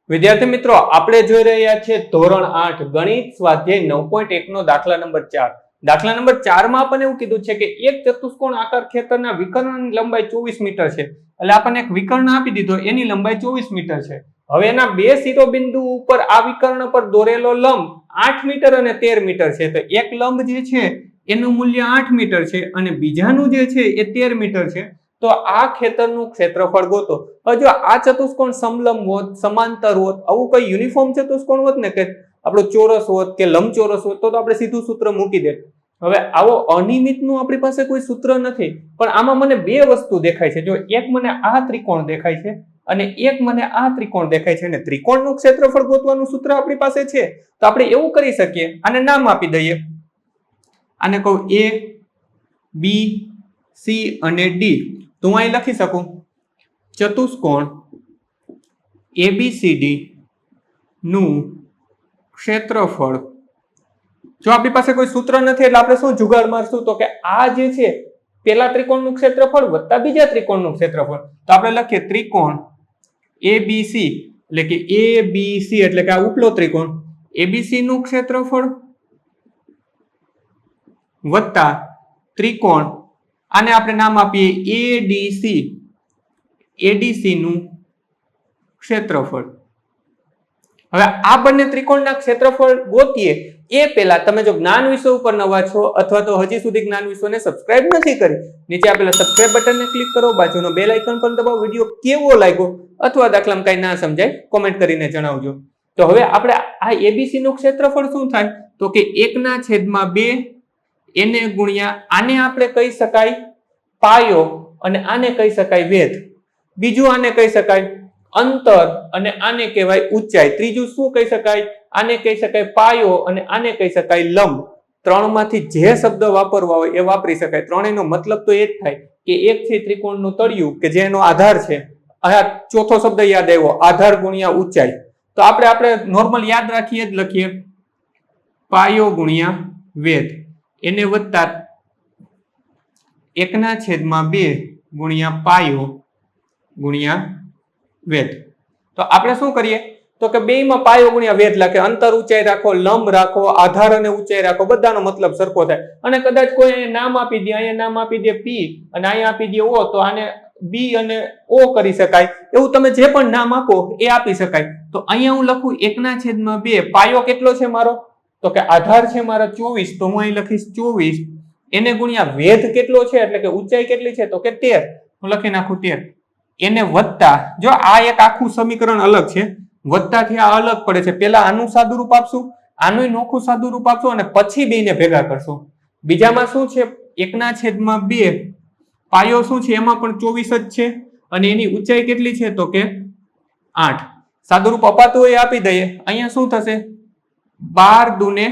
વિદ્યાર્થી મિત્રો, આપણે જોઈ રહ્યા છીએ ધોરણ 8 ગણિત સ્વાધ્યાય 9.1 નો દાખલા નંબર 4. દાખલા નંબર 4 માં આપણને એવું કીધું છે કે એક ચતુષ્કોણ આકાર ખેતરના વિકર્ણની લંબાઈ 24 મીટર છે. એટલે આપણને એક વિકર્ણ આપી દીધો, એની લંબાઈ 24 મીટર છે. હવે એના બે શિરોબિંદુ ઉપર આ વિકર્ણ પર દોરેલો લંબ 8 મીટર અને 13 મીટર છે. તો એક લંબ જે છે એનું મૂલ્ય 8 મીટર છે અને બીજાનું જે છે એ 13 મીટર છે. તો આ ખેતરનું ક્ષેત્રફળ ગોતો. હવે જો આ ચતુષ્કોણ સમલંબ હોત, સમાંતર હોત, આવું કઈ યુનિફોર્મ ચતુષ્કોણ હોત ને, કે આપણો ચોરસ હોત કે લંબચોરસ હોત, તો આપણે સીધું સૂત્ર મૂકી દે. હવે આવો અનિયમિતનું આપણી પાસે કોઈ સૂત્ર નથી, પણ આમાં મને બે વસ્તુ દેખાય છે. જો એક મને આ ત્રિકોણ દેખાય છે અને એક મને આ ત્રિકોણ દેખાય છે, અને ત્રિકોણનું ક્ષેત્રફળ ગોતવાનું સૂત્ર આપણી પાસે છે. તો આપણે એવું કરી શકીએ, આને નામ આપી દઈએ. આને કહું A, B, C અને D. તો હું અહીં લખી શકું ચતુષ્કોણ ABCD નું ક્ષેત્રફળ. જો આપણી પાસે કોઈ સૂત્ર નથી એટલે આપણે શું જુગાડ મારશું, તો કે આ જે છે પેલા ત્રિકોણનું ક્ષેત્રફળ વત્તા બીજા ત્રિકોણનું ક્ષેત્રફળ. તો આપણે લખીએ ત્રિકોણ ABC, એટલે કે ABC એટલે કે આ ઉપલો ત્રિકોણ ABC નું ક્ષેત્રફળ વત્તા ત્રિકોણ, આને આપણે નામ આપીએ ADC નું ક્ષેત્રફળ. હવે આ બંને ત્રિકોણના ક્ષેત્રફળ ગોતીએ એ પહેલા તમે જો જ્ઞાન વિષય ઉપર નવા છો અથવા તો હજી સુધી જ્ઞાન વિષયને સબસ્ક્રાઇબ નથી કરી, નીચે આપેલા સબસ્ક્રાઇબ બટનને ક્લિક કરો, બાજુનો બેલ આઇકન પર દબાવો. વિડીયો કેવો લાગ્યો અથવા દાખલામાં કઈ ના સમજાય કોમેન્ટ કરીને જણાવજો. તો હવે આપણે આ ABC નું ક્ષેત્રફળ શું થાય, તો કે 1/2 એને ગુણ્યા આને આપણે કહી શકાય પાયો અને આને કહી શકાય વેધ. બીજું આને કહી શકાય અંતર અને આને કહેવાય ઊંચાઈ. ત્રીજું શું કહી શકાય, આને કહી શકાય પાયો અને આને કહી શકાય લંબ. ત્રણમાંથી જે શબ્દ વાપરવા હોય એ વાપરી શકાય. ત્રણેયનો મતલબ તો એ જ થાય કે એક છે ત્રિકોણનું તળિયું કે જેનો આધાર છે. આ ચોથો શબ્દ યાદ આવ્યો, આધાર ગુણ્યા ઊંચાઈ. તો આપણે નોર્મલ યાદ રાખીએ જ લખીએ પાયો ગુણ્યા વેધ, એને વત્તા 1/2 ગુણ્યા પાયો ગુણ્યા વેધ. તો આપણે શું કરીએ, તો કે બેયમાં પાયો ગુણ્યા વેધ લખે. અંતર ઊંચાઈ રાખો, લંબ રાખો, આધાર અને ઊંચાઈ રાખો, બધાનો મતલબ સરખો થાય. અને કદાચ કોઈ નામ આપી દે, અહીંયા નામ આપી દે P અને અહીંયા આપી દે O, તો આને B અને O કરી શકાય. એવું તમે જે પણ નામ આપો એ આપી શકાય. તો અહીંયા હું લખું 1/2. પાયો કેટલો છે મારો, તો કે આધાર છે મારા 24, તો હું અહીં લખીશ 24. એને ગુણ્યા વેધ કેટલો છે એટલે કે ઊંચાઈ કેટલી છે, તો કે 13, હું લખી નાખું 13. એને વત્તા, જો આ એક આખું સમીકરણ અલગ છે, વત્તાથી આ અલગ પડે છે. પેલા આનું સાદું રૂપ આપશું, આનું નોખું સાદું રૂપ આપશું અને પછી બેને ભેગા કરશું. બીજામાં શું છે 1/2, પાયો શું છે એમાં પણ 24 જ છે અને એની ઊંચાઈ કેટલી છે, તો કે 8. સાદું રૂપ અપાતું હોય આપી દઈએ. અહીંયા શું થશે 12 દુને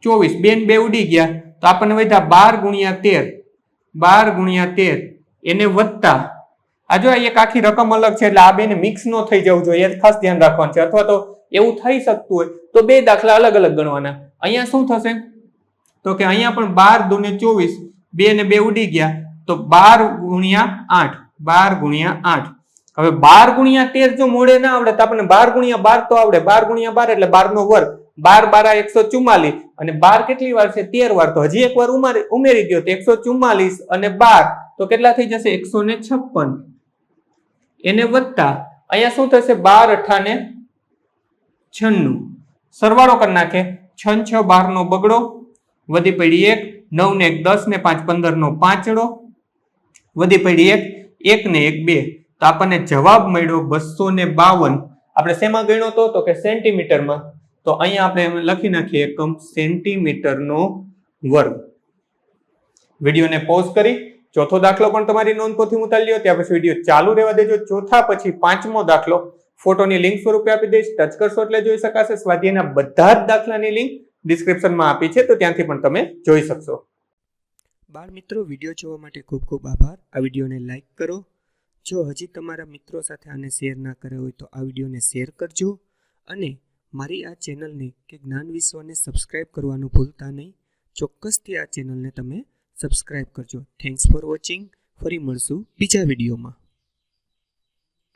24, બે ને બે ઉડી ગયા તો આપણને વધ્યા 12 ગુણ્યા 13 એને વત્તા, આ જો એક આખી રકમ અલગ છે એટલે આ બેને મિક્સ નો થઈ જવું જોઈએ, એ ખાસ ધ્યાન રાખવાનું છે. અથવા તો એવું થઈ શકતું હોય તો બે દાખલા અલગ અલગ ગણવાના. અહીંયા શું થશે, તો કે અહીંયા પણ 12 દુને 24, બે ને બે ઉડી ગયા તો 12 ગુણ્યા 8, 12 ગુણ્યા 8. હવે 12 ગુણ્યા 13 જો મોડે ના આવડે તો આપણને 12 ગુણ્યા 12 તો આવડે. 12 ગુણ્યા 12 એટલે 12 નો વર્ગ, 12 144 અને 12 કેટલી વાર છે 13 વાર. તો હજી એક વાર ઉમેરી દો તો 144 અને 12 તો કેટલા થઈ જશે 156. એને વત્તા અહીંયા શું થશે 12 8 ને 96, સરવાળો કરી નાખે 6 6 12 નો બગડો, વધી પડી 1, 9 ને 1 10 ને 5 15 નો પાંચડો, વધી પડી 1 ને 1 2. તો આપણને જવાબ મળ્યો 252. આપણે શેમાં ગણ્યો તો કે સેન્ટીમીટરમાં. તો અહીંયા આપણે લખી નાખીએ એકમ સેન્ટીમીટર નો વર્ગ. વિડીયોને પોઝ કરી ચોથો દાખલો પણ તમારી નોંધપોથી ઉતારી લ્યો, ત્યાં પછી વિડીયો ચાલુ રહેવા દેજો. ચોથા પછી પાંચમો દાખલો ફોટોની લિંક સ્વરૂપે આપી દઈશ, ટચ કરશો એટલે જોઈ શકાશે. સ્વાધ્યાયના બધા જ દાખલાની લિંક ડિસ્ક્રિપ્શનમાં આપી છે, તો ત્યાંથી પણ તમે જોઈ શકશો. બાળ મિત્રો, વિડીયો જોવા માટે ખૂબ ખૂબ આભાર. આ વિડીયોને લાઈક કરો. જો હજી તમારા મિત્રો સાથે આને શેર ના કર્યો હોય તો આ વિડીયોને શેર કરજો અને મારી આ ચેનલને કે જ્ઞાન વિશ્વને સબસ્ક્રાઇબ કરવાનું ભૂલતા નહીં. ચોક્કસથી આ ચેનલને તમે સબસ્ક્રાઇબ કરજો. Thanks for watching. ફરી મળશું બીજા વિડીયોમાં.